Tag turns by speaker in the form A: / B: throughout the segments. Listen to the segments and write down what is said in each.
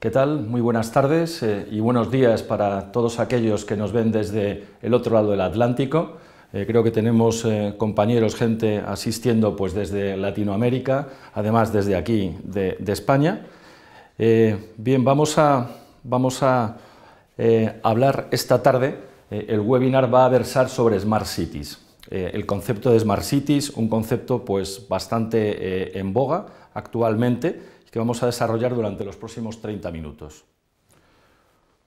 A: ¿Qué tal? Muy buenas tardes y buenos días para todos aquellos que nos ven desde el otro lado del Atlántico. Creo que tenemos compañeros, gente asistiendo pues desde Latinoamérica, además desde aquí de España. Bien, vamos a hablar esta tarde. El webinar va a versar sobre Smart Cities. El concepto de Smart Cities, un concepto pues bastante en boga actualmente, que vamos a desarrollar durante los próximos 30 minutos.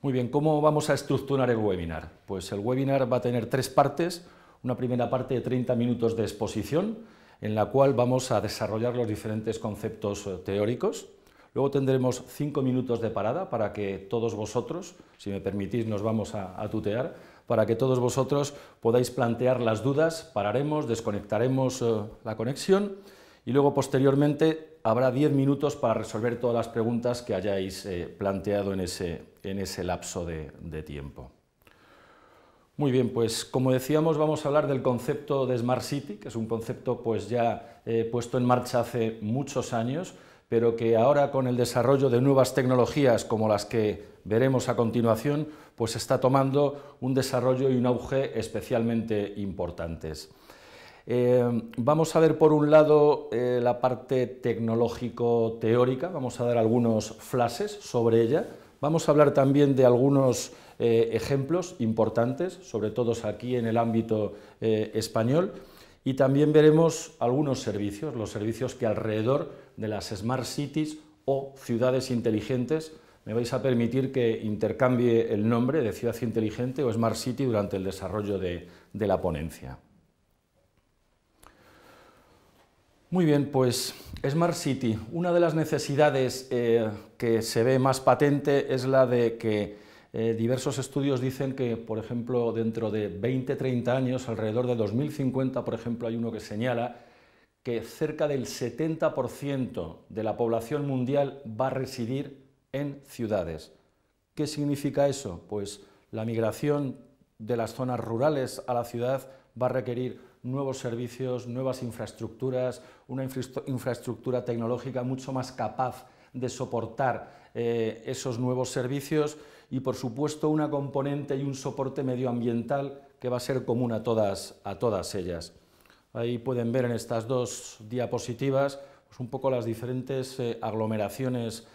A: Muy bien, ¿cómo vamos a estructurar el webinar? Pues el webinar va a tener tres partes. Una primera parte de 30 minutos de exposición, en la cual vamos a desarrollar los diferentes conceptos teóricos. Luego tendremos 5 minutos de parada para que todos vosotros, si me permitís nos vamos a tutear, para que todos vosotros podáis plantear las dudas, pararemos, desconectaremos la conexión y luego posteriormente habrá 10 minutos para resolver todas las preguntas que hayáis planteado en ese lapso de tiempo. Muy bien, pues como decíamos vamos a hablar del concepto de Smart City, que es un concepto pues ya puesto en marcha hace muchos años, pero que ahora con el desarrollo de nuevas tecnologías como las que veremos a continuación, pues está tomando un desarrollo y un auge especialmente importantes. Vamos a ver por un lado la parte tecnológico-teórica, vamos a dar algunos flashes sobre ella, vamos a hablar también de algunos ejemplos importantes, sobre todo aquí en el ámbito español, y también veremos algunos servicios, los servicios que alrededor de las Smart Cities o ciudades inteligentes, me vais a permitir que intercambie el nombre de ciudad inteligente o Smart City durante el desarrollo de la ponencia. Muy bien, pues Smart City, una de las necesidades que se ve más patente es la de que diversos estudios dicen que, por ejemplo, dentro de 20-30 años, alrededor de 2050, por ejemplo, hay uno que señala que cerca del 70% de la población mundial va a residir en ciudades. ¿Qué significa eso? Pues la migración de las zonas rurales a la ciudad va a requerir nuevos servicios, nuevas infraestructuras, una infraestructura tecnológica mucho más capaz de soportar esos nuevos servicios y, por supuesto, una componente y un soporte medioambiental que va a ser común a todas ellas. Ahí pueden ver en estas dos diapositivas pues, un poco las diferentes aglomeraciones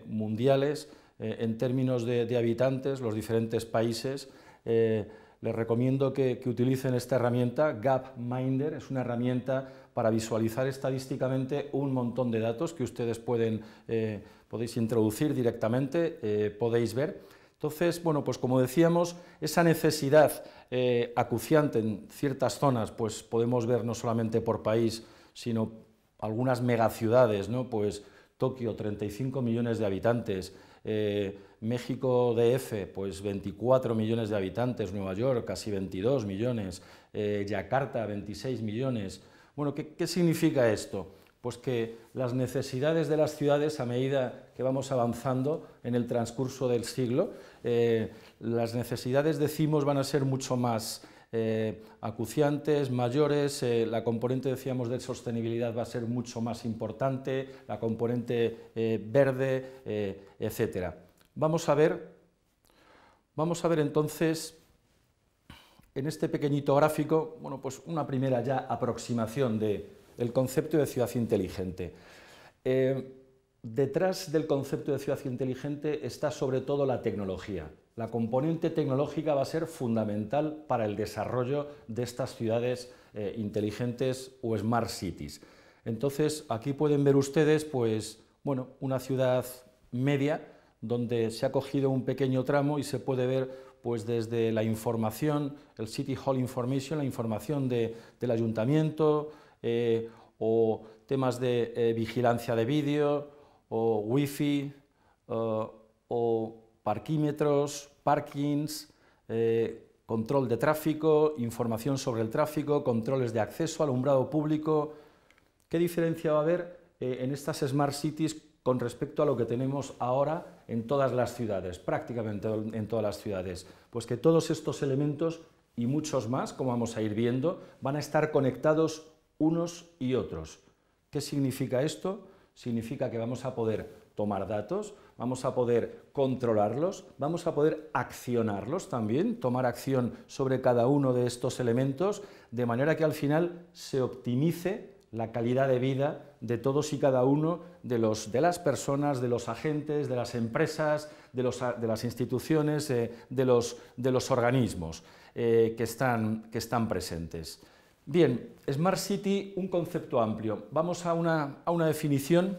A: mundiales en términos de habitantes, los diferentes países. Les recomiendo que utilicen esta herramienta, Gapminder, es una herramienta para visualizar estadísticamente un montón de datos que ustedes podéis introducir directamente, podéis ver. Entonces, bueno, pues como decíamos, esa necesidad acuciante en ciertas zonas, pues podemos ver no solamente por país, sino algunas megaciudades, ¿no? Pues Tokio, 35 millones de habitantes, México DF, pues 24 millones de habitantes, Nueva York casi 22 millones, Yakarta 26 millones. Bueno, ¿qué significa esto? Pues que las necesidades de las ciudades, a medida que vamos avanzando en el transcurso del siglo, las necesidades, decimos, van a ser mucho más acuciantes, mayores, la componente, decíamos, de sostenibilidad va a ser mucho más importante, la componente verde, etcétera. Vamos a ver entonces, en este pequeñito gráfico, bueno, pues una primera ya aproximación del concepto de ciudad inteligente. Detrás del concepto de ciudad inteligente está sobre todo la tecnología. La componente tecnológica va a ser fundamental para el desarrollo de estas ciudades inteligentes o Smart Cities. Entonces, aquí pueden ver ustedes, pues, bueno, una ciudad media, donde se ha cogido un pequeño tramo y se puede ver pues desde la información, el City Hall Information, la información del ayuntamiento, o temas de vigilancia de vídeo, o wifi, o parquímetros, parkings, control de tráfico, información sobre el tráfico, controles de acceso, alumbrado público. ¿Qué diferencia va a haber en estas Smart Cities con respecto a lo que tenemos ahora en todas las ciudades, prácticamente en todas las ciudades? Pues que todos estos elementos y muchos más, como vamos a ir viendo, van a estar conectados unos y otros. ¿Qué significa esto? Significa que vamos a poder tomar datos, vamos a poder controlarlos, vamos a poder accionarlos también, tomar acción sobre cada uno de estos elementos, de manera que al final se optimice la calidad de vida de todos y cada uno de las personas, de los agentes, de las empresas, de las instituciones, de los organismos que están presentes. Bien, Smart City, un concepto amplio. Vamos a una definición,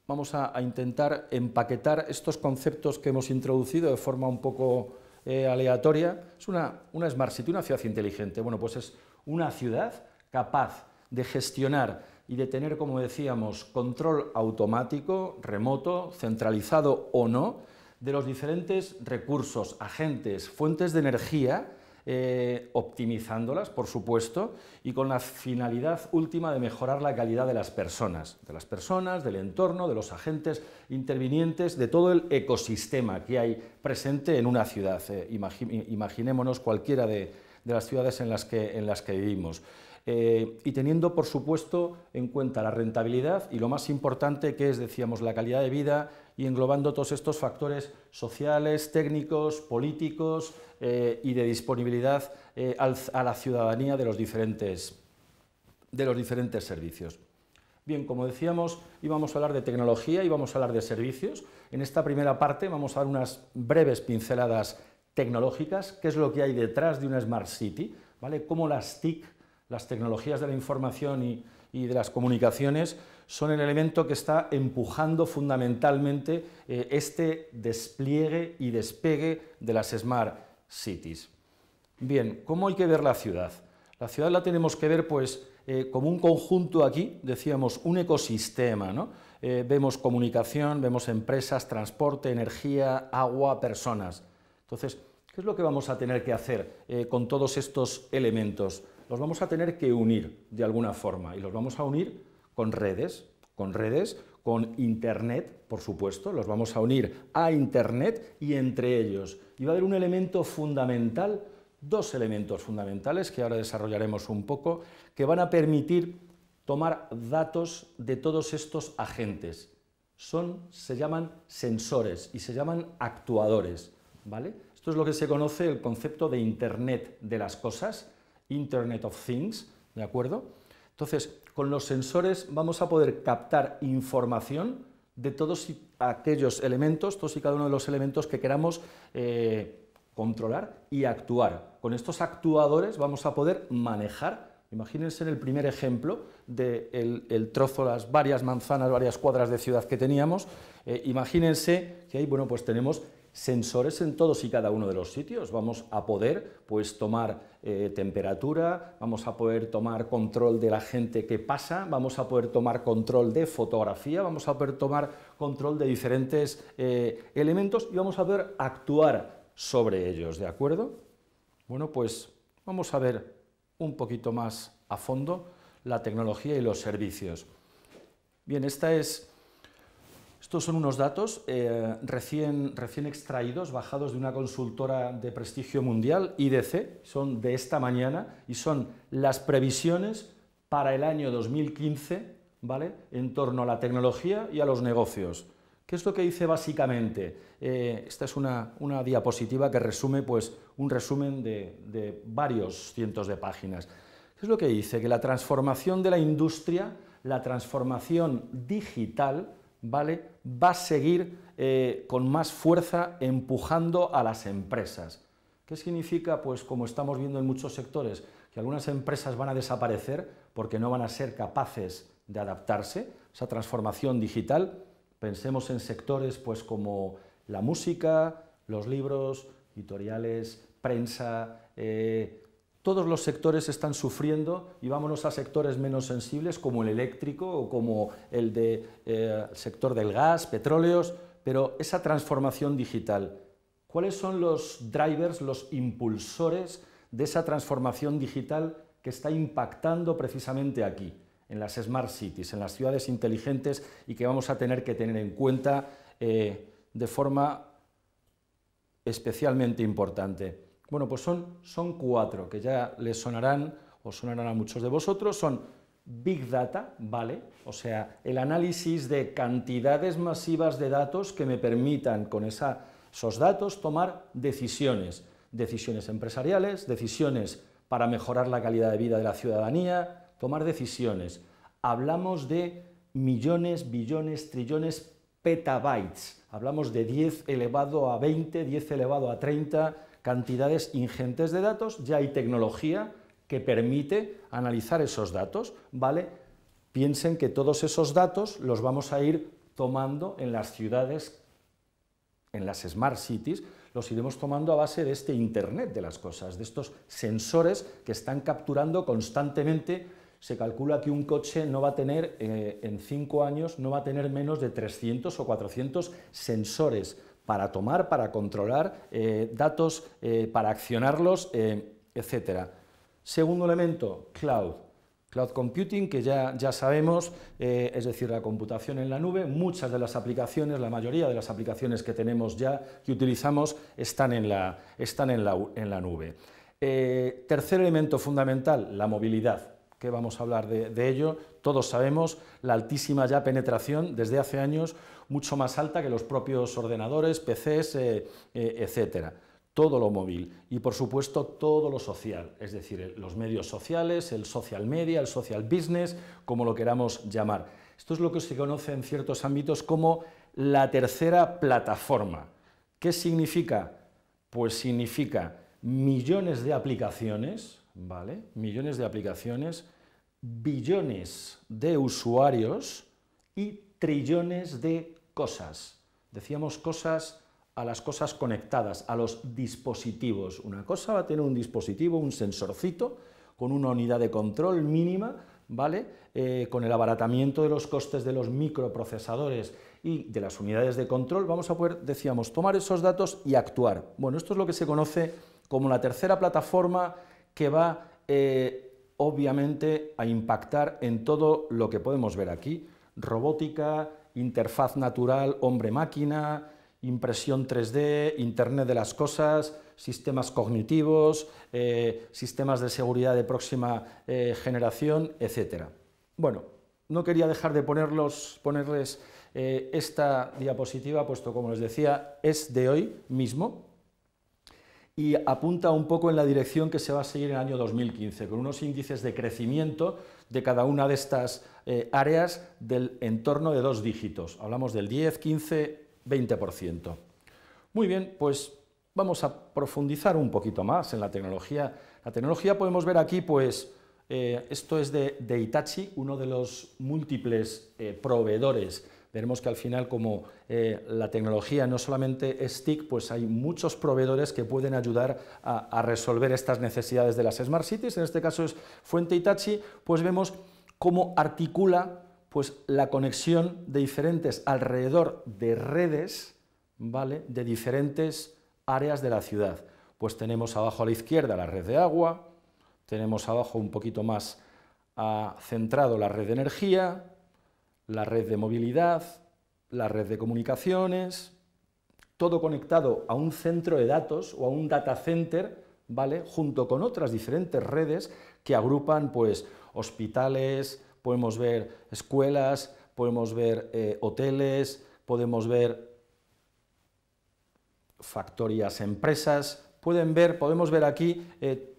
A: vamos a intentar empaquetar estos conceptos que hemos introducido de forma un poco aleatoria. Es una Smart City, una ciudad inteligente. Bueno, pues es una ciudad capaz de gestionar y de tener, como decíamos, control automático, remoto, centralizado o no, de los diferentes recursos, agentes, fuentes de energía, optimizándolas, por supuesto, y con la finalidad última de mejorar la calidad de las personas, del entorno, de los agentes intervinientes, de todo el ecosistema que hay presente en una ciudad. Imaginémonos cualquiera de las ciudades en las que vivimos. Y teniendo, por supuesto, en cuenta la rentabilidad y lo más importante que es, decíamos, la calidad de vida y englobando todos estos factores sociales, técnicos, políticos y de disponibilidad a la ciudadanía de los diferentes servicios. Bien, como decíamos, íbamos a hablar de tecnología, íbamos a hablar de servicios. En esta primera parte vamos a dar unas breves pinceladas tecnológicas, qué es lo que hay detrás de una Smart City, ¿vale? Cómo las TIC, las tecnologías de la información y de las comunicaciones, son el elemento que está empujando fundamentalmente este despliegue y despegue de las Smart Cities. Bien, ¿cómo hay que ver la ciudad? La ciudad la tenemos que ver pues, como un conjunto aquí, decíamos, un ecosistema, ¿no? Vemos comunicación, vemos empresas, transporte, energía, agua, personas. Entonces, ¿qué es lo que vamos a tener que hacer con todos estos elementos? Los vamos a tener que unir de alguna forma y los vamos a unir con redes, con Internet, por supuesto, los vamos a unir a Internet y entre ellos. Y va a haber un elemento fundamental, dos elementos fundamentales que ahora desarrollaremos un poco, que van a permitir tomar datos de todos estos agentes. Se llaman sensores y se llaman actuadores, ¿vale? Esto es lo que se conoce el concepto de Internet de las cosas, Internet of Things, ¿de acuerdo? Entonces, con los sensores vamos a poder captar información de todos aquellos elementos, todos y cada uno de los elementos que queramos controlar y actuar. Con estos actuadores vamos a poder manejar, imagínense en el primer ejemplo del trozo, las varias manzanas, varias cuadras de ciudad que teníamos, imagínense que ahí, bueno, pues tenemos sensores en todos y cada uno de los sitios. Vamos a poder pues, tomar temperatura, vamos a poder tomar control de la gente que pasa, vamos a poder tomar control de fotografía, vamos a poder tomar control de diferentes elementos y vamos a poder actuar sobre ellos, ¿de acuerdo? Bueno, pues vamos a ver un poquito más a fondo la tecnología y los servicios. Bien, estos son unos datos recién extraídos, bajados de una consultora de prestigio mundial, IDC, son de esta mañana y son las previsiones para el año 2015, ¿vale?, en torno a la tecnología y a los negocios. ¿Qué es lo que dice básicamente? Esta es una diapositiva que resume pues, un resumen de varios cientos de páginas. ¿Qué es lo que dice? Que la transformación de la industria, la transformación digital, ¿vale?, va a seguir con más fuerza empujando a las empresas. ¿Qué significa? Pues como estamos viendo en muchos sectores, que algunas empresas van a desaparecer porque no van a ser capaces de adaptarse. Esa transformación digital, pensemos en sectores pues, como la música, los libros, editoriales, prensa, todos los sectores están sufriendo y vámonos a sectores menos sensibles como el eléctrico o como el sector del gas, petróleos, pero esa transformación digital, ¿cuáles son los drivers, los impulsores de esa transformación digital que está impactando precisamente aquí, en las Smart Cities, en las ciudades inteligentes y que vamos a tener que tener en cuenta de forma especialmente importante? Bueno, pues son cuatro, que ya les sonarán o sonarán a muchos de vosotros. Son Big Data, ¿vale? O sea, el análisis de cantidades masivas de datos que me permitan con esos datos tomar decisiones, decisiones empresariales, decisiones para mejorar la calidad de vida de la ciudadanía, tomar decisiones. Hablamos de millones, billones, trillones, petabytes. Hablamos de 10 elevado a 20, 10 elevado a 30, cantidades ingentes de datos. Ya hay tecnología que permite analizar esos datos, ¿vale? Piensen que todos esos datos los vamos a ir tomando en las ciudades, en las Smart Cities, los iremos tomando a base de este Internet de las cosas, de estos sensores que están capturando constantemente. Se calcula que un coche no va a tener, en 5 años, no va a tener menos de 300 o 400 sensores para tomar, para controlar datos, para accionarlos, etcétera. Segundo elemento, cloud. Cloud computing, que ya sabemos, es decir, la computación en la nube. Muchas de las aplicaciones, la mayoría de las aplicaciones que tenemos ya, que utilizamos, están en la nube. Tercer elemento fundamental, la movilidad. ¿Qué vamos a hablar de ello? Todos sabemos la altísima ya penetración desde hace años, mucho más alta que los propios ordenadores, PCs, etcétera. Todo lo móvil y, por supuesto, todo lo social, es decir, los medios sociales, el social media, el social business, como lo queramos llamar. Esto es lo que se conoce en ciertos ámbitos como la tercera plataforma. ¿Qué significa? Pues significa millones de aplicaciones, ¿vale? Millones de aplicaciones, billones de usuarios y trillones de cosas. Decíamos cosas a las cosas conectadas, a los dispositivos. Una cosa va a tener un dispositivo, un sensorcito, con una unidad de control mínima, ¿vale? Con el abaratamiento de los costes de los microprocesadores y de las unidades de control, vamos a poder, decíamos, tomar esos datos y actuar. Bueno, esto es lo que se conoce como la tercera plataforma, que va, obviamente, a impactar en todo lo que podemos ver aquí: robótica, interfaz natural, hombre-máquina, impresión 3D, Internet de las cosas, sistemas cognitivos, sistemas de seguridad de próxima generación, etc. Bueno, no quería dejar de ponerles esta diapositiva, puesto, como les decía, es de hoy mismo y apunta un poco en la dirección que se va a seguir en el año 2015, con unos índices de crecimiento de cada una de estas áreas del entorno de 2 dígitos. Hablamos del 10, 15, 20%. Muy bien, pues vamos a profundizar un poquito más en la tecnología. La tecnología, podemos ver aquí, pues, esto es de Hitachi, uno de los múltiples proveedores. Veremos que al final, como la tecnología no solamente es TIC, pues hay muchos proveedores que pueden ayudar a resolver estas necesidades de las Smart Cities. En este caso es Fuente Hitachi. Pues vemos cómo articula, pues, la conexión de diferentes alrededor de redes, ¿vale?, de diferentes áreas de la ciudad. Pues tenemos abajo a la izquierda la red de agua, tenemos abajo un poquito más centrado la red de energía, la red de movilidad, la red de comunicaciones, todo conectado a un centro de datos o a un data center, ¿vale?, junto con otras diferentes redes que agrupan, pues, hospitales, podemos ver escuelas, podemos ver hoteles, podemos ver factorías, empresas. Podemos ver aquí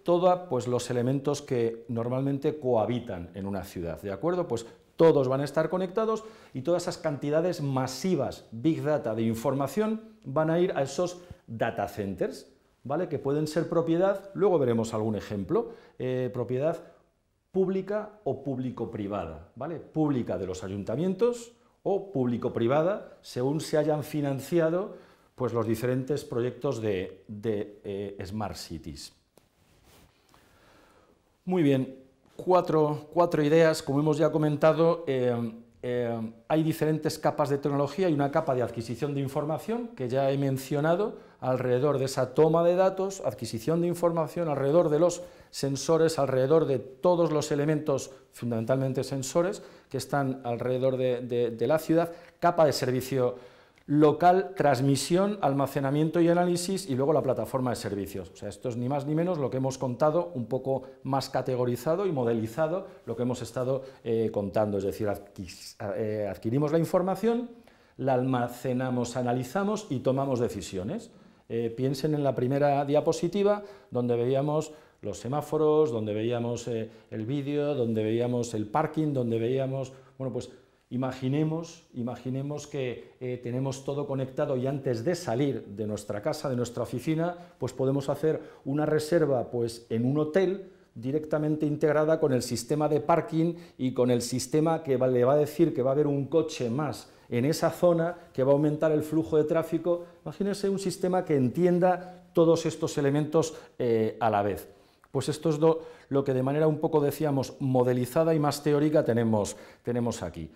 A: todos, pues, los elementos que normalmente cohabitan en una ciudad, ¿de acuerdo? Pues todos van a estar conectados y todas esas cantidades masivas, Big Data, de información, van a ir a esos data centers, ¿vale?, que pueden ser propiedad, luego veremos algún ejemplo, propiedad pública o público-privada, ¿vale? Pública de los ayuntamientos o público-privada, según se hayan financiado, pues, los diferentes proyectos de Smart Cities. Muy bien, cuatro ideas, como hemos ya comentado. Hay diferentes capas de tecnología y una capa de adquisición de información que ya he mencionado alrededor de esa toma de datos, adquisición de información, alrededor de los sensores, alrededor de todos los elementos, fundamentalmente sensores, que están alrededor de la ciudad, capa de servicio. local, transmisión, almacenamiento y análisis, y luego la plataforma de servicios. O sea, esto es ni más ni menos lo que hemos contado, un poco más categorizado y modelizado lo que hemos estado contando, es decir, adquirimos la información, la almacenamos, analizamos y tomamos decisiones. Piensen en la primera diapositiva, donde veíamos los semáforos, donde veíamos el vídeo, donde veíamos el parking, donde veíamos, bueno, pues imaginemos que tenemos todo conectado y antes de salir de nuestra casa, de nuestra oficina, pues podemos hacer una reserva pues, en un hotel directamente integrada con el sistema de parking y con el sistema que le va a decir que va a haber un coche más en esa zona, que va a aumentar el flujo de tráfico. Imagínense un sistema que entienda todos estos elementos a la vez. Pues esto es lo que de manera un poco, decíamos, modelizada y más teórica tenemos aquí.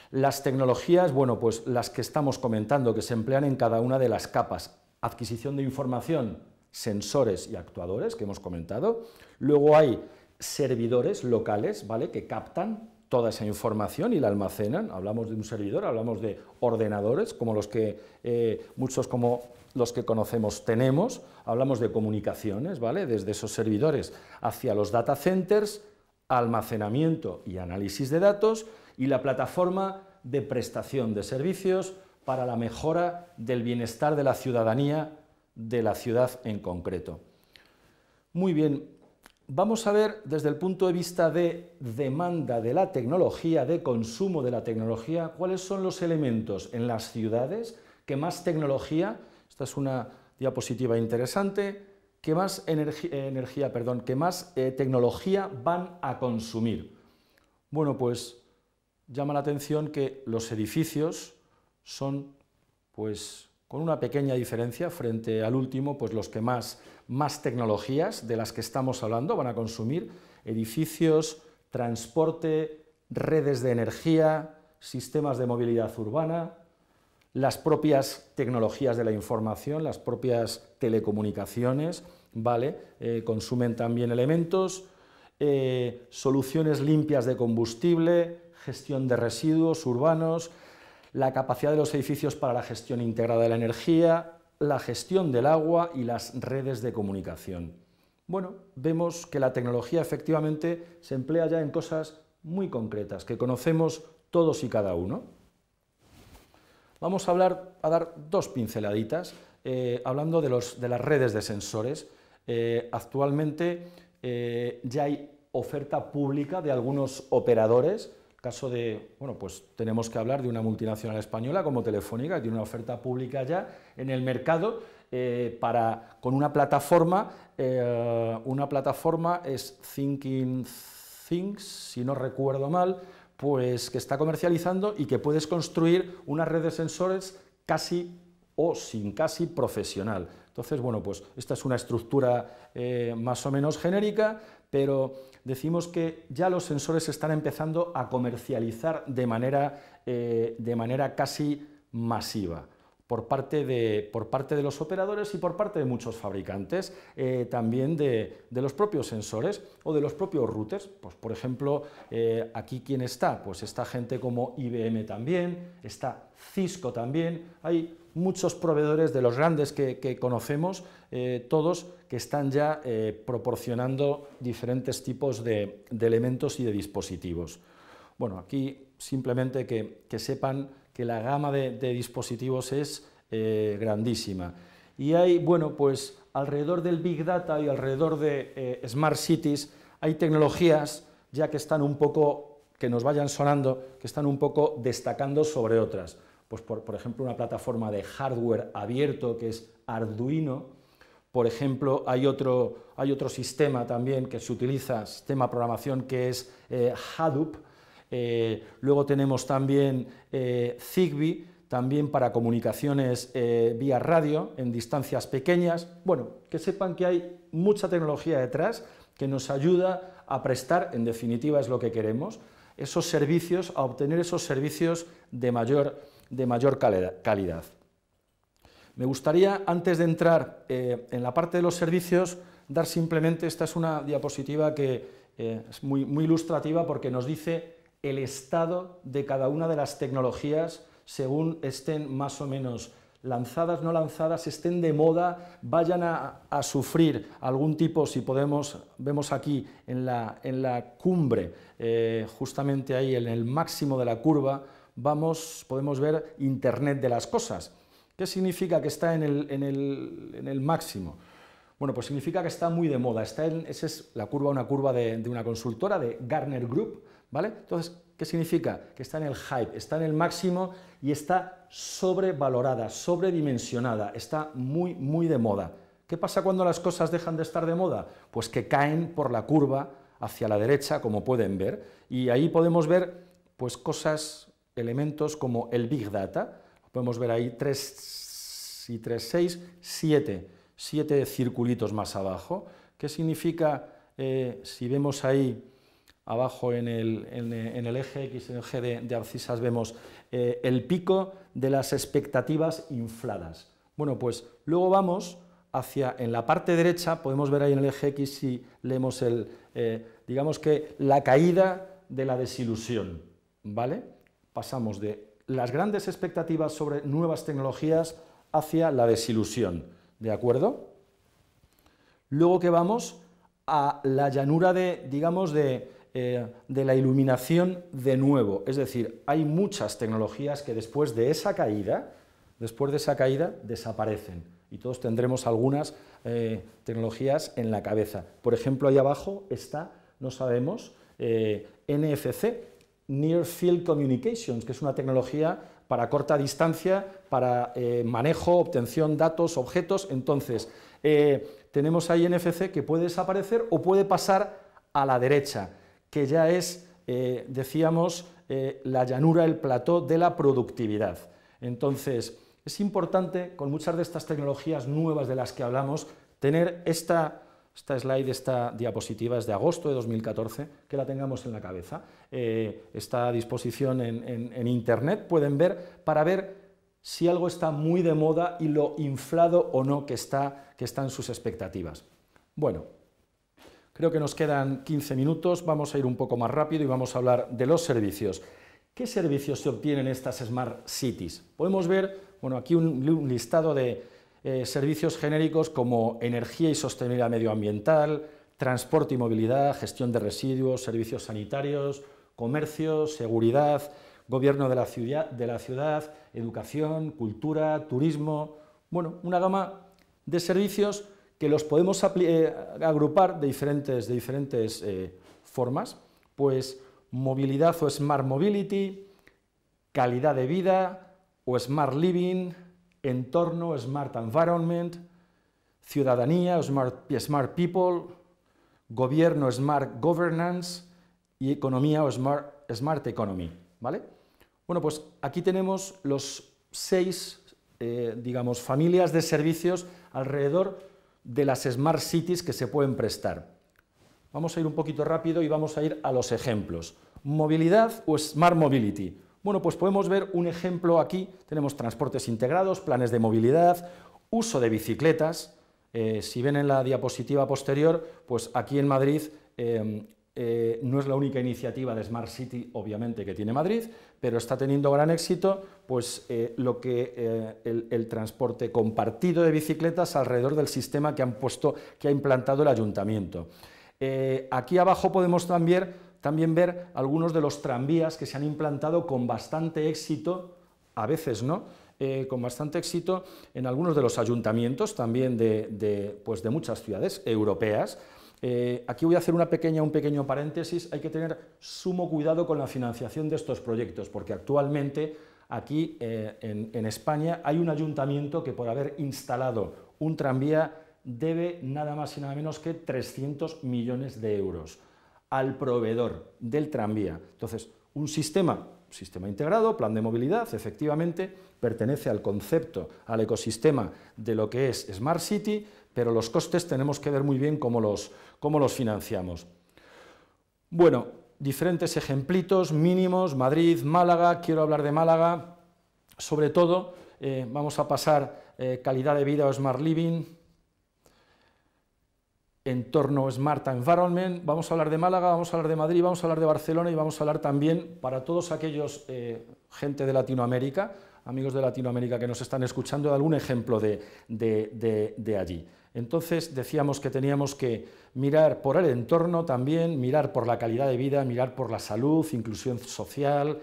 A: Las tecnologías, bueno, pues las que estamos comentando, que se emplean en cada una de las capas. Adquisición de información, sensores y actuadores, que hemos comentado. Luego hay servidores locales, ¿vale?, que captan toda esa información y la almacenan. Hablamos de un servidor, hablamos de ordenadores, como los que muchos como los que conocemos tenemos. Hablamos de comunicaciones, ¿vale?, desde esos servidores hacia los data centers, almacenamiento y análisis de datos, y la plataforma de prestación de servicios para la mejora del bienestar de la ciudadanía de la ciudad en concreto. Muy bien, vamos a ver desde el punto de vista de demanda de la tecnología, de consumo de la tecnología, cuáles son los elementos en las ciudades que más tecnología, esta es una diapositiva interesante, que más tecnología van a consumir. Bueno, pues llama la atención que los edificios son, pues, con una pequeña diferencia frente al último, pues los que más tecnologías de las que estamos hablando van a consumir: edificios, transporte, redes de energía, sistemas de movilidad urbana, las propias tecnologías de la información, las propias telecomunicaciones, ¿vale? Consumen también elementos, soluciones limpias de combustible, gestión de residuos urbanos, la capacidad de los edificios para la gestión integrada de la energía, la gestión del agua y las redes de comunicación. Bueno, vemos que la tecnología efectivamente se emplea ya en cosas muy concretas, que conocemos todos y cada uno. Vamos a dar dos pinceladitas, hablando de las redes de sensores. Actualmente ya hay oferta pública de algunos operadores. Caso de, bueno, pues tenemos que hablar de una multinacional española como Telefónica, que tiene una oferta pública ya en el mercado con una plataforma es Thinking Things, si no recuerdo mal, pues que está comercializando y que puedes construir una red de sensores casi o sin casi profesional. Entonces, bueno, pues esta es una estructura más o menos genérica, pero decimos que ya los sensores se están empezando a comercializar de manera casi masiva por parte de los operadores y por parte de muchos fabricantes, también de los propios sensores o de los propios routers. Pues, por ejemplo, aquí ¿quién está? Pues está gente como IBM también, está Cisco también, hay muchos proveedores de los grandes que conocemos, todos que están ya proporcionando diferentes tipos de elementos y de dispositivos. Bueno, aquí simplemente que sepan que la gama de dispositivos es grandísima. Y hay, bueno, pues alrededor del Big Data y alrededor de Smart Cities hay tecnologías ya que están un poco, que nos vayan sonando, que están un poco destacando sobre otras. Pues por ejemplo, una plataforma de hardware abierto que es Arduino. Por ejemplo, hay otro sistema también que se utiliza, sistema de programación, que es Hadoop. Luego tenemos también Zigbee, también para comunicaciones vía radio en distancias pequeñas. Bueno, que sepan que hay mucha tecnología detrás que nos ayuda a prestar, en definitiva es lo que queremos, esos servicios, a obtener esos servicios de mayor calidad. Me gustaría, antes de entrar en la parte de los servicios, dar simplemente, esta es una diapositiva que es muy ilustrativa porque nos dice el estado de cada una de las tecnologías según estén más o menos lanzadas, no lanzadas, estén de moda, vayan a sufrir algún tipo, si podemos, vemos aquí en la cumbre, justamente ahí en el máximo de la curva, podemos ver Internet de las cosas. ¿Qué significa que está en el máximo? Bueno, pues significa que está muy de moda. Esa es la curva, una curva de una consultora, de Gartner Group, ¿vale? Entonces, ¿qué significa? Que está en el hype, está en el máximo y está sobrevalorada, sobredimensionada, está muy, muy de moda. ¿Qué pasa cuando las cosas dejan de estar de moda? Pues que caen por la curva hacia la derecha, como pueden ver, y ahí podemos ver pues cosas, elementos como el Big Data. Podemos ver ahí 3 y 3, 6, 7 circulitos más abajo. ¿Qué significa, si vemos ahí abajo en el eje X, en el eje de abscisas, vemos el pico de las expectativas infladas? Bueno, pues luego vamos en la parte derecha, podemos ver ahí en el eje X, si leemos digamos que la caída de la desilusión, ¿vale? Pasamos de las grandes expectativas sobre nuevas tecnologías hacia la desilusión, ¿de acuerdo? Luego que vamos a la llanura digamos, de la iluminación de nuevo, es decir, hay muchas tecnologías que después de esa caída desaparecen y todos tendremos algunas tecnologías en la cabeza. Por ejemplo, ahí abajo está, no sabemos, NFC, Near Field Communications, que es una tecnología para corta distancia, para manejo, obtención, datos, objetos. Entonces, tenemos ahí NFC que puede desaparecer o puede pasar a la derecha, que ya es, decíamos, la llanura, el plató de la productividad. Entonces, es importante, con muchas de estas tecnologías nuevas de las que hablamos, tener esta slide, esta diapositiva es de agosto de 2014, que la tengamos en la cabeza. Está a disposición en Internet, pueden ver, para ver si algo está muy de moda y lo inflado o no que está en sus expectativas. Bueno, creo que nos quedan 15 minutos, vamos a ir un poco más rápido y vamos a hablar de los servicios. ¿Qué servicios se obtienen en estas Smart Cities? Podemos ver, bueno, aquí un listado de servicios genéricos como energía y sostenibilidad medioambiental, transporte y movilidad, gestión de residuos, servicios sanitarios, comercio, seguridad, gobierno de la ciudad, educación, cultura, turismo. Bueno, una gama de servicios que los podemos agrupar de diferentes formas, pues movilidad o Smart Mobility, calidad de vida o Smart Living, entorno, Smart Environment, ciudadanía, Smart People, gobierno, Smart Governance y economía o Smart Economy, ¿vale? Bueno, pues aquí tenemos los 6, digamos, familias de servicios alrededor de las Smart Cities que se pueden prestar. Vamos a ir un poquito rápido y vamos a ir a los ejemplos. Movilidad o Smart Mobility. Bueno, pues podemos ver un ejemplo aquí, tenemos transportes integrados, planes de movilidad, uso de bicicletas. Si ven en la diapositiva posterior, pues aquí en Madrid no es la única iniciativa de Smart City, obviamente, que tiene Madrid, pero está teniendo gran éxito pues, el transporte compartido de bicicletas alrededor del sistema que ha implantado el ayuntamiento. Aquí abajo podemos también ver algunos de los tranvías que se han implantado con bastante éxito, a veces no, con bastante éxito en algunos de los ayuntamientos también de muchas ciudades europeas. Aquí voy a hacer un pequeño paréntesis. Hay que tener sumo cuidado con la financiación de estos proyectos, porque actualmente aquí en España hay un ayuntamiento que por haber instalado un tranvía debe nada más y nada menos que 300 millones de euros al proveedor del tranvía. Entonces, un sistema integrado, plan de movilidad, efectivamente, pertenece al concepto, al ecosistema de lo que es Smart City, pero los costes tenemos que ver muy bien cómo los financiamos. Bueno, diferentes ejemplitos mínimos, Madrid, Málaga, quiero hablar de Málaga, sobre todo, vamos a pasar calidad de vida o Smart Living, entorno Smart Environment, vamos a hablar de Málaga, vamos a hablar de Madrid, vamos a hablar de Barcelona y vamos a hablar también para todos aquellos gente de Latinoamérica, amigos de Latinoamérica que nos están escuchando, de algún ejemplo de allí. Entonces decíamos que teníamos que mirar por el entorno también, mirar por la calidad de vida, mirar por la salud, inclusión social,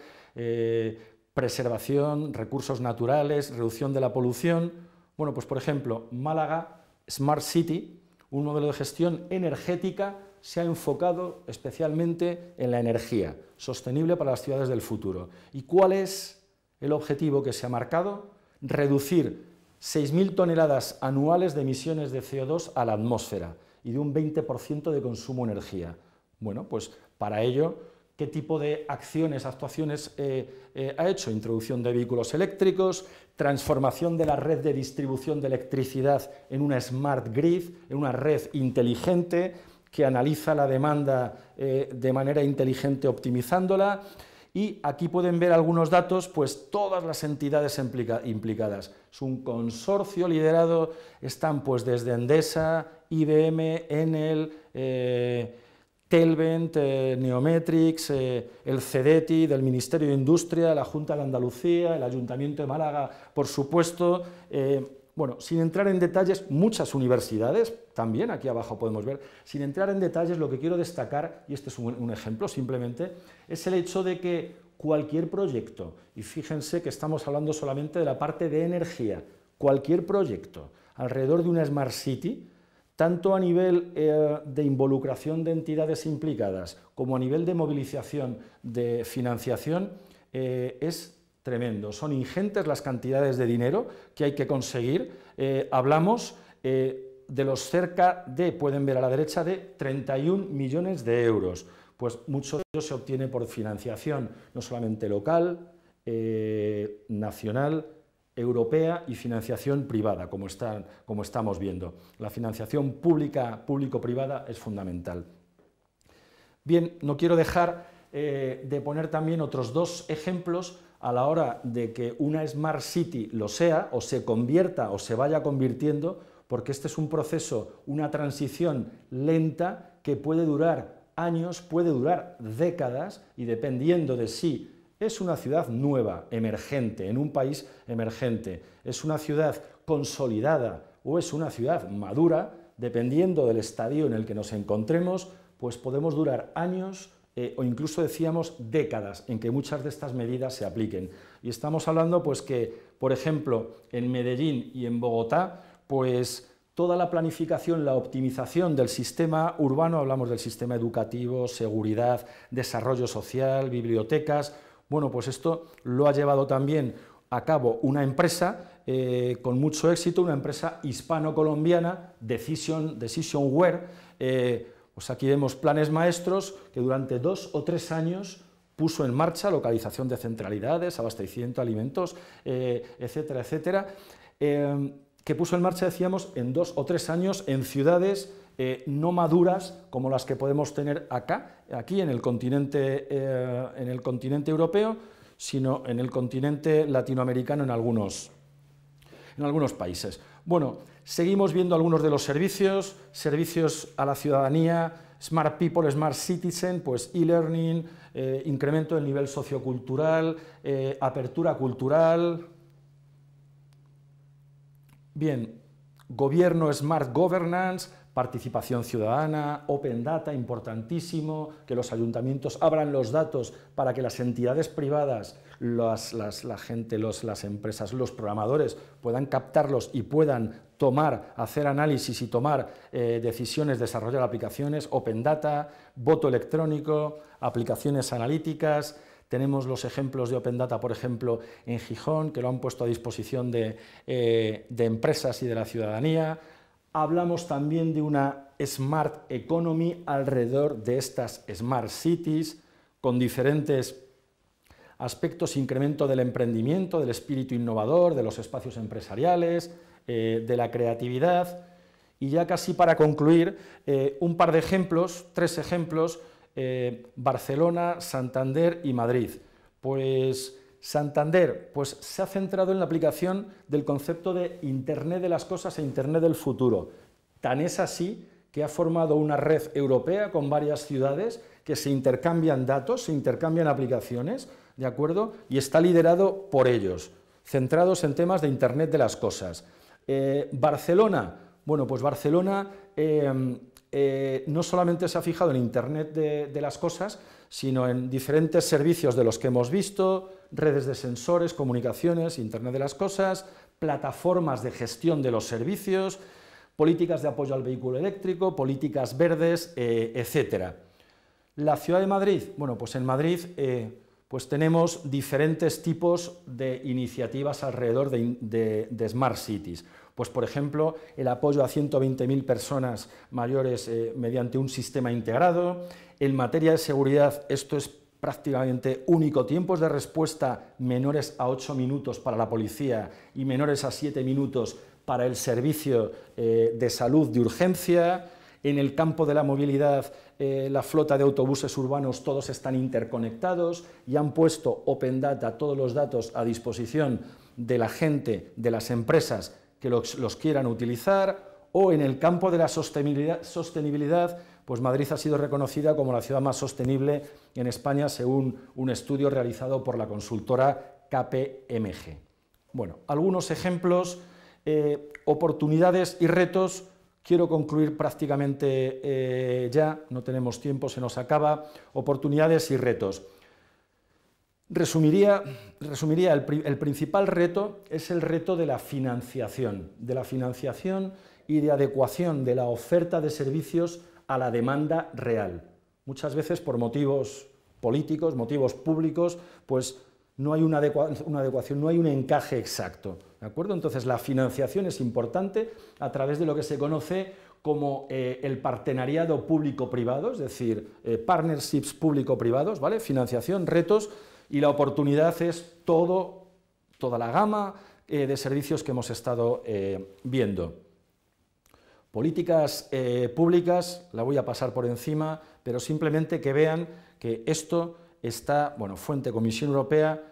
A: preservación, recursos naturales, reducción de la polución. Bueno, pues por ejemplo, Málaga Smart City, un modelo de gestión energética, se ha enfocado especialmente en la energía sostenible para las ciudades del futuro. ¿Y cuál es el objetivo que se ha marcado? Reducir 6.000 toneladas anuales de emisiones de CO2 a la atmósfera y de un 20% de consumo de energía. Bueno, pues para ello, ¿qué tipo de acciones, actuaciones ha hecho? Introducción de vehículos eléctricos, transformación de la red de distribución de electricidad en una smart grid, en una red inteligente que analiza la demanda de manera inteligente optimizándola. Y aquí pueden ver algunos datos, pues todas las entidades implicadas. Es un consorcio liderado, están pues desde Endesa, IBM, Enel, Telvent, Neometrix, el CEDETI del Ministerio de Industria, la Junta de Andalucía, el Ayuntamiento de Málaga, por supuesto. Bueno, sin entrar en detalles, muchas universidades, también aquí abajo podemos ver, sin entrar en detalles, lo que quiero destacar, y este es un ejemplo simplemente, es el hecho de que cualquier proyecto, y fíjense que estamos hablando solamente de la parte de energía, cualquier proyecto alrededor de una Smart City, tanto a nivel de involucración de entidades implicadas como a nivel de movilización de financiación, es tremendo. Son ingentes las cantidades de dinero que hay que conseguir. Hablamos de los cerca de, pueden ver a la derecha, de 31 millones de euros. Pues mucho de ello se obtiene por financiación no solamente local, nacional, europea y financiación privada, como estamos viendo. La financiación público-privada es fundamental. Bien, no quiero dejar de poner también otros dos ejemplos a la hora de que una Smart City lo sea, o se convierta, o se vaya convirtiendo, porque este es un proceso, una transición lenta que puede durar años, puede durar décadas, y dependiendo de si es una ciudad nueva, emergente, en un país emergente, es una ciudad consolidada o es una ciudad madura, dependiendo del estadio en el que nos encontremos, pues podemos durar años, o incluso decíamos décadas en que muchas de estas medidas se apliquen. Y estamos hablando pues que, por ejemplo, en Medellín y en Bogotá, pues toda la planificación, la optimización del sistema urbano, hablamos del sistema educativo, seguridad, desarrollo social, bibliotecas, bueno, pues esto lo ha llevado también a cabo una empresa con mucho éxito, una empresa hispano-colombiana, Decisionware. Pues aquí vemos planes maestros que durante 2 o 3 años puso en marcha localización de centralidades, abastecimiento de alimentos, etcétera, etcétera, que puso en marcha, decíamos, en 2 o 3 años en ciudades no maduras como las que podemos tener aquí en el continente europeo, sino en el continente latinoamericano en algunos países. Bueno, seguimos viendo algunos de los servicios a la ciudadanía, Smart People, Smart Citizen, pues e-learning, incremento del nivel sociocultural, apertura cultural. Bien, gobierno Smart Governance, participación ciudadana, Open Data, importantísimo, que los ayuntamientos abran los datos para que las entidades privadas, la gente, las empresas, los programadores puedan captarlos y puedan hacer análisis y tomar decisiones, desarrollar aplicaciones, Open Data, voto electrónico, aplicaciones analíticas. Tenemos los ejemplos de Open Data, por ejemplo, en Gijón, que lo han puesto a disposición de empresas y de la ciudadanía. Hablamos también de una Smart Economy alrededor de estas Smart Cities, con diferentes aspectos, incremento del emprendimiento, del espíritu innovador, de los espacios empresariales, de la creatividad. Y ya casi para concluir, un par de ejemplos, 3 ejemplos, Barcelona, Santander y Madrid. Pues Santander pues, se ha centrado en la aplicación del concepto de Internet de las cosas e Internet del futuro. Tan es así que ha formado una red europea con varias ciudades que se intercambian datos, se intercambian aplicaciones, ¿de acuerdo? Y está liderado por ellos, centrados en temas de Internet de las cosas. Barcelona, bueno, pues Barcelona no solamente se ha fijado en Internet de las cosas, sino en diferentes servicios de los que hemos visto, redes de sensores, comunicaciones, Internet de las cosas, plataformas de gestión de los servicios, políticas de apoyo al vehículo eléctrico, políticas verdes, etcétera. La ciudad de Madrid, bueno, pues en Madrid pues tenemos diferentes tipos de iniciativas alrededor de Smart Cities. Pues, por ejemplo, el apoyo a 120.000 personas mayores mediante un sistema integrado. En materia de seguridad, esto es prácticamente único, tiempos de respuesta menores a 8 minutos para la policía y menores a 7 minutos para el servicio de salud de urgencia. En el campo de la movilidad, la flota de autobuses urbanos, todos están interconectados y han puesto Open Data, todos los datos a disposición de la gente, de las empresas que los quieran utilizar. O en el campo de la sostenibilidad, pues Madrid ha sido reconocida como la ciudad más sostenible en España según un estudio realizado por la consultora KPMG. Bueno, algunos ejemplos, oportunidades y retos. Quiero concluir prácticamente ya, no tenemos tiempo, se nos acaba. Oportunidades y retos. Resumiría el principal reto es el reto de la financiación y de adecuación de la oferta de servicios a la demanda real. Muchas veces por motivos políticos, motivos públicos, pues no hay una adecuación, no hay un encaje exacto, ¿de acuerdo? Entonces la financiación es importante a través de lo que se conoce como el partenariado público-privado, es decir, partnerships público-privados, ¿vale? Financiación, retos, y la oportunidad es toda la gama de servicios que hemos estado viendo. Políticas públicas, la voy a pasar por encima, pero simplemente que vean que esto está, bueno, fuente Comisión Europea,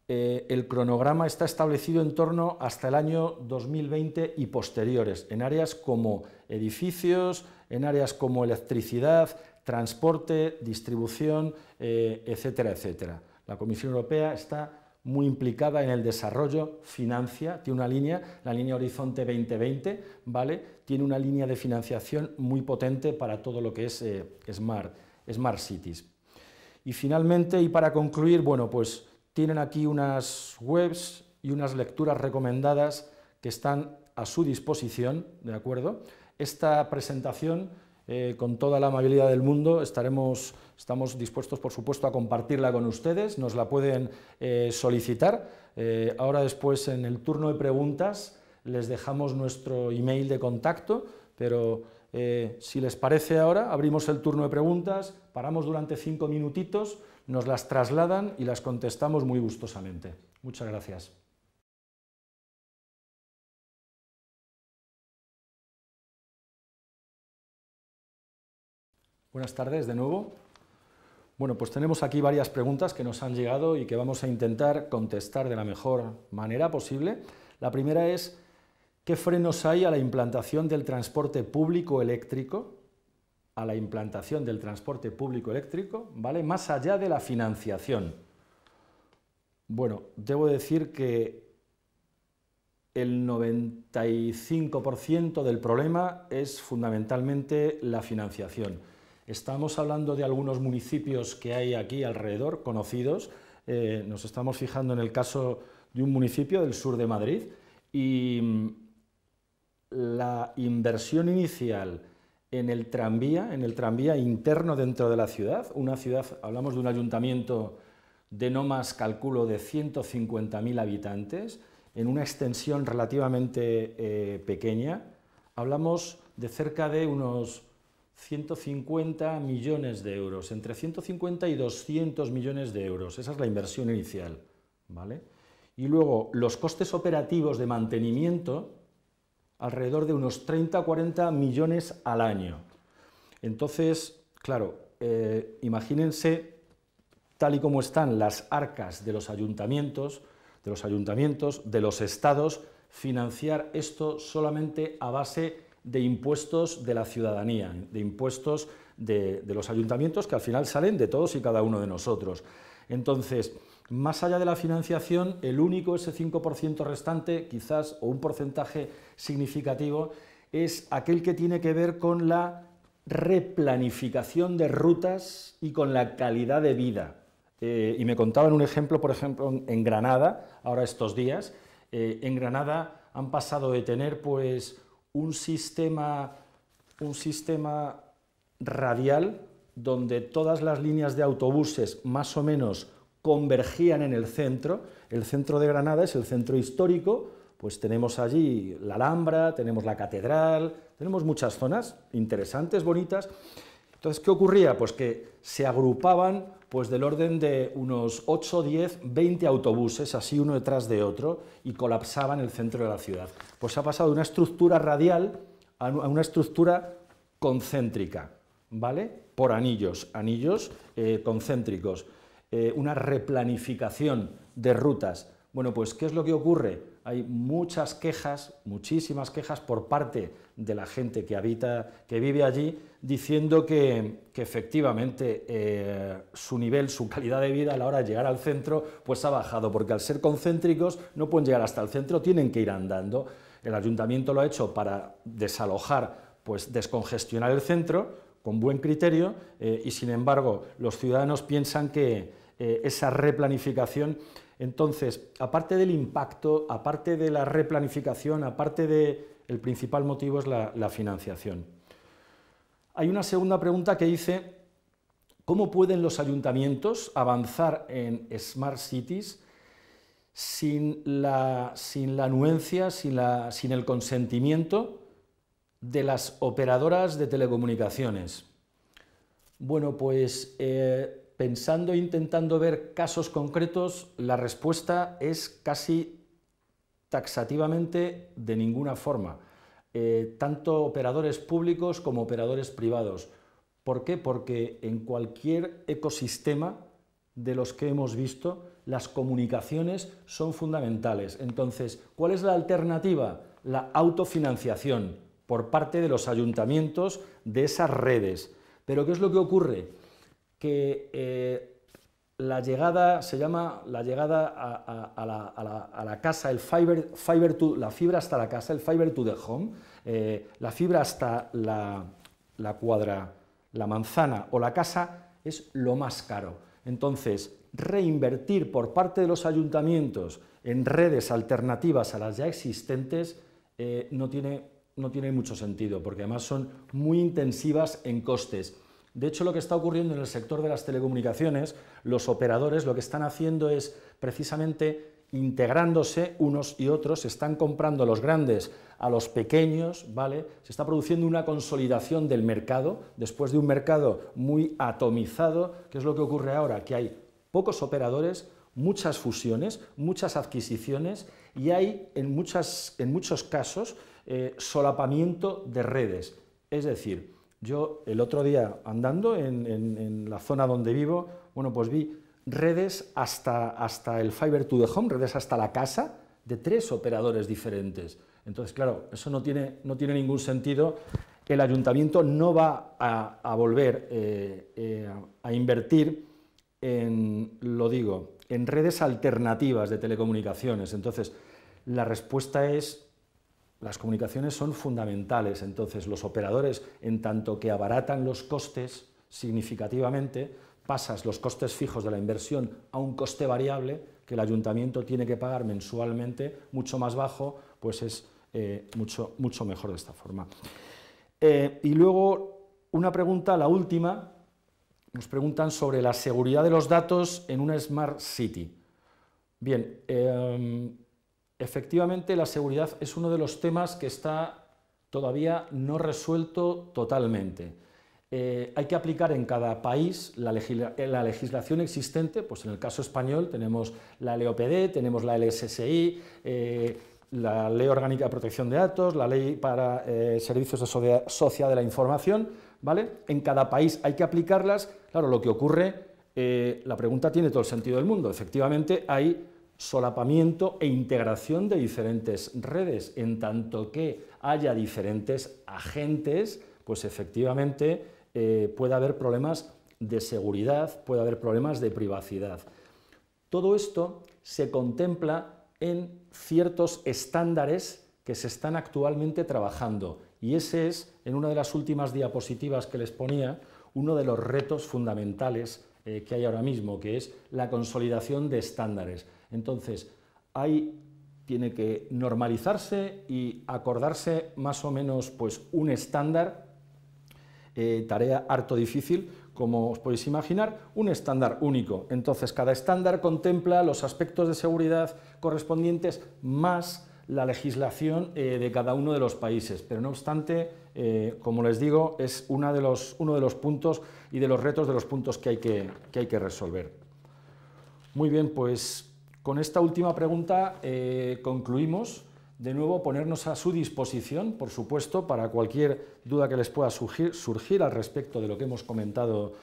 A: el cronograma está establecido en torno hasta el año 2020 y posteriores, en áreas como edificios, en áreas como electricidad, transporte, distribución, etcétera, etcétera. La Comisión Europea está muy implicada en el desarrollo, financia, tiene una línea, la línea Horizonte 2020, ¿vale? Tiene una línea de financiación muy potente para todo lo que es Smart Cities. Y finalmente, y para concluir, bueno, pues tienen aquí unas webs y unas lecturas recomendadas que están a su disposición, ¿de acuerdo? Esta presentación, con toda la amabilidad del mundo, estamos dispuestos, por supuesto, a compartirla con ustedes, nos la pueden solicitar. Ahora después, en el turno de preguntas, les dejamos nuestro email de contacto, pero si les parece ahora, abrimos el turno de preguntas, paramos durante 5 minutitos, nos las trasladan y las contestamos muy gustosamente. Muchas gracias. Buenas tardes de nuevo. Bueno, pues tenemos aquí varias preguntas que nos han llegado y que vamos a intentar contestar de la mejor manera posible. La primera es, ¿qué frenos hay a la implantación del transporte público eléctrico? A la implantación del transporte público eléctrico, ¿vale? Más allá de la financiación. Bueno, debo decir que el 95% del problema es fundamentalmente la financiación. Estamos hablando de algunos municipios que hay aquí alrededor, conocidos. Nos estamos fijando en el caso de un municipio del sur de Madrid y la inversión inicial en el tranvía interno dentro de la ciudad, una ciudad, hablamos de un ayuntamiento de no más, calculo, de 150.000 habitantes, en una extensión relativamente pequeña, hablamos de cerca de unos 150 millones de euros, entre 150 y 200 millones de euros, esa es la inversión inicial, ¿vale? Y luego los costes operativos de mantenimiento, alrededor de unos 30 o 40 millones al año. Entonces, claro, imagínense tal y como están las arcas de los ayuntamientos, de los estados, financiar esto solamente a base de impuestos de la ciudadanía, de impuestos de los ayuntamientos, que al final salen de todos y cada uno de nosotros. Entonces, más allá de la financiación, el único, ese 5% restante, quizás, o un porcentaje significativo, es aquel que tiene que ver con la replanificación de rutas y con la calidad de vida. Y me contaban un ejemplo, por ejemplo, en Granada, ahora estos días. En Granada han pasado de tener pues, un sistema radial donde todas las líneas de autobuses más o menos convergían en el centro. El centro de Granada es el centro histórico, pues tenemos allí la Alhambra, tenemos la Catedral, tenemos muchas zonas interesantes, bonitas. Entonces, ¿qué ocurría? Pues que se agrupaban pues, del orden de unos 8, 10, 20 autobuses, así uno detrás de otro, y colapsaban el centro de la ciudad. Pues ha pasado de una estructura radial a una estructura concéntrica, ¿vale? Por anillos concéntricos, una replanificación de rutas. Bueno, pues, ¿qué es lo que ocurre? Hay muchas quejas, muchísimas quejas por parte de la gente que vive allí, diciendo que efectivamente su nivel, su calidad de vida a la hora de llegar al centro, pues ha bajado, porque al ser concéntricos no pueden llegar hasta el centro, tienen que ir andando. El ayuntamiento lo ha hecho para desalojar, pues descongestionar el centro, con buen criterio, y sin embargo los ciudadanos piensan que esa replanificación. Entonces, aparte del impacto, aparte de la replanificación, aparte del principal motivo es la financiación. Hay una segunda pregunta que dice, ¿cómo pueden los ayuntamientos avanzar en Smart Cities sin la anuencia, sin el consentimiento de las operadoras de telecomunicaciones? Bueno, pues pensando e intentando ver casos concretos, la respuesta es casi taxativamente de ninguna forma, tanto operadores públicos como operadores privados. ¿Por qué? Porque en cualquier ecosistema de los que hemos visto, las comunicaciones son fundamentales. Entonces, ¿cuál es la alternativa? La autofinanciación por parte de los ayuntamientos de esas redes. Pero ¿qué es lo que ocurre? Que la llegada, se llama la llegada a la casa, la fibra hasta la casa, el fiber to the home, la fibra hasta la cuadra, la manzana o la casa es lo más caro. Entonces, reinvertir por parte de los ayuntamientos en redes alternativas a las ya existentes no tiene mucho sentido, porque además son muy intensivas en costes. De hecho, lo que está ocurriendo en el sector de las telecomunicaciones, los operadores lo que están haciendo es precisamente integrándose unos y otros, están comprando a los grandes a los pequeños, ¿vale? Se está produciendo una consolidación del mercado, después de un mercado muy atomizado. ¿Qué es lo que ocurre ahora? Que hay pocos operadores, muchas fusiones, muchas adquisiciones y hay en muchos casos solapamiento de redes. Es decir, yo el otro día andando en la zona donde vivo, bueno, pues vi redes hasta el fiber to the home, redes hasta la casa de 3 operadores diferentes. Entonces, claro, eso no tiene ningún sentido. El ayuntamiento no va a volver a invertir en redes alternativas de telecomunicaciones. Entonces, la respuesta es: las comunicaciones son fundamentales. Entonces, los operadores, en tanto que abaratan los costes significativamente, pasas los costes fijos de la inversión a un coste variable que el ayuntamiento tiene que pagar mensualmente, mucho más bajo, pues es mucho mejor de esta forma. Y luego, una pregunta, la última, nos preguntan sobre la seguridad de los datos en una Smart City. Bien, efectivamente, la seguridad es uno de los temas que está todavía no resuelto totalmente. Hay que aplicar en cada país la legislación existente. Pues en el caso español tenemos la LOPD, tenemos la LSSI, la Ley Orgánica de Protección de Datos, la Ley para Servicios de Sociedad de la Información, ¿vale? En cada país hay que aplicarlas. Claro, lo que ocurre, la pregunta tiene todo el sentido del mundo. Efectivamente, hay solapamiento e integración de diferentes redes, en tanto que haya diferentes agentes, pues efectivamente puede haber problemas de seguridad, puede haber problemas de privacidad. Todo esto se contempla en ciertos estándares que se están actualmente trabajando, y ese es, en una de las últimas diapositivas que les ponía, uno de los retos fundamentales que hay ahora mismo, que es la consolidación de estándares. Entonces, tiene que normalizarse y acordarse más o menos pues, un estándar, tarea harto difícil, como os podéis imaginar, un estándar único. Entonces, cada estándar contempla los aspectos de seguridad correspondientes más la legislación de cada uno de los países, pero no obstante, como les digo, es uno de los puntos y de los retos de los puntos que hay que resolver. Muy bien, pues con esta última pregunta concluimos. De nuevo, ponernos a su disposición, por supuesto, para cualquier duda que les pueda surgir al respecto de lo que hemos comentado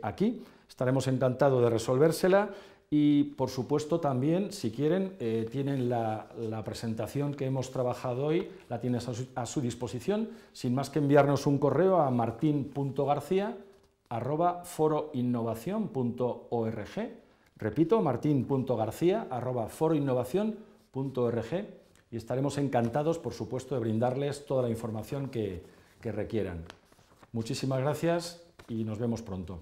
A: aquí. Estaremos encantados de resolvérsela. Y, por supuesto, también, si quieren, tienen la presentación que hemos trabajado hoy, la tienen a su disposición, sin más que enviarnos un correo a martin.garcia@foroinnovacion.org. Repito, martin.garcia@foroinnovacion.org, y estaremos encantados, por supuesto, de brindarles toda la información que requieran. Muchísimas gracias y nos vemos pronto.